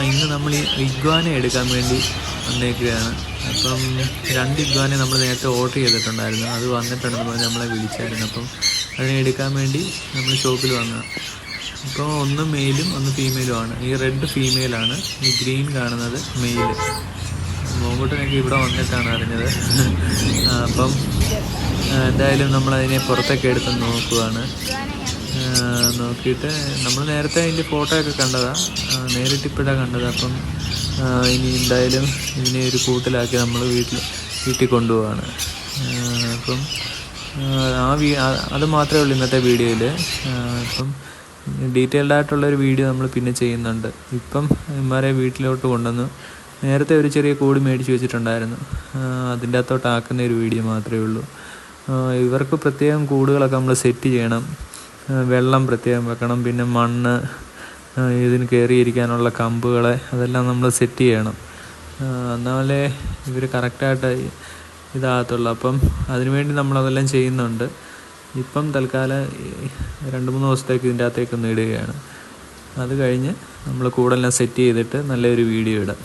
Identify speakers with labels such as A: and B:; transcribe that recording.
A: ഇന്ന് നമ്മൾ ഈ ഇഗ്വാനെ എടുക്കാൻ വേണ്ടി വന്നേക്കുകയാണ്. അപ്പം 2 ഇഗ്വാനെ നമ്മൾ നേരത്തെ ഓർഡർ ചെയ്തിട്ടുണ്ടായിരുന്നു. അത് വന്നിട്ടുണ്ടെന്ന് പറഞ്ഞ് നമ്മളെ വിളിച്ചായിരുന്നു. അപ്പം അതിനെ എടുക്കാൻ വേണ്ടി നമ്മൾ ഷോപ്പിൽ വന്നതാണ്. ഇപ്പോൾ ഒന്ന് മെയിലും ഒന്ന് ഫീമെയിലുമാണ്. ഈ റെഡ് ഫീമെയിലാണ്, ഈ ഗ്രീൻ കാണുന്നത് മെയിൽ. മോങ്കുട്ടനൊക്കെ ഇവിടെ വന്നിട്ടാണ് അറിഞ്ഞത്. അപ്പം എന്തായാലും നമ്മളതിനെ പുറത്തൊക്കെ എടുത്ത് നോക്കുവാണ്. നോക്കിയിട്ട് നമ്മൾ നേരത്തെ അതിൻ്റെ ഫോട്ടോ ഒക്കെ കണ്ടതാണ്, നേരിട്ടിപ്പോഴാണ് കണ്ടത്. അപ്പം ഇനി എന്തായാലും ഇതിനെ ഒരു കൂട്ടിലാക്കി നമ്മൾ വീട്ടിൽ കൊണ്ടുപോവാണ്. അപ്പം അത് മാത്രമേ ഉള്ളൂ ഇന്നത്തെ വീഡിയോയിൽ. ഇപ്പം ഡീറ്റെയിൽഡായിട്ടുള്ളൊരു വീഡിയോ നമ്മൾ പിന്നെ ചെയ്യുന്നുണ്ട്. ഇപ്പം ഇവന്മാരെ വീട്ടിലോട്ട് കൊണ്ടുവന്നു. നേരത്തെ ഒരു ചെറിയ കൂട് മേടിച്ച് വെച്ചിട്ടുണ്ടായിരുന്നു, അതിൻ്റെ അകത്തോട്ട് ആക്കുന്ന ഒരു വീഡിയോ മാത്രമേ ഉള്ളൂ. ഇവർക്ക് പ്രത്യേകം കൂടുകളൊക്കെ നമ്മൾ സെറ്റ് ചെയ്യണം, വെള്ളം പ്രത്യേകം വെക്കണം, പിന്നെ മണ്ണ്, ഇതിന് കയറിയിരിക്കാനുള്ള കമ്പുകളെ അതെല്ലാം നമ്മൾ സെറ്റ് ചെയ്യണം. എന്നാലേ ഇവർ കറക്റ്റായിട്ട് ഇതാകത്തുള്ളൂ. അപ്പം അതിനുവേണ്ടി നമ്മളതെല്ലാം ചെയ്യുന്നുണ്ട്. ഇപ്പം തൽക്കാലം 2-3 ദിവസത്തേക്ക് ഇതിൻ്റെ അകത്തേക്കൊന്ന് ഇടുകയാണ്. അത് കഴിഞ്ഞ് നമ്മൾ കൂടെല്ലാം സെറ്റ് ചെയ്തിട്ട് നല്ലൊരു വീഡിയോ ഇടാം.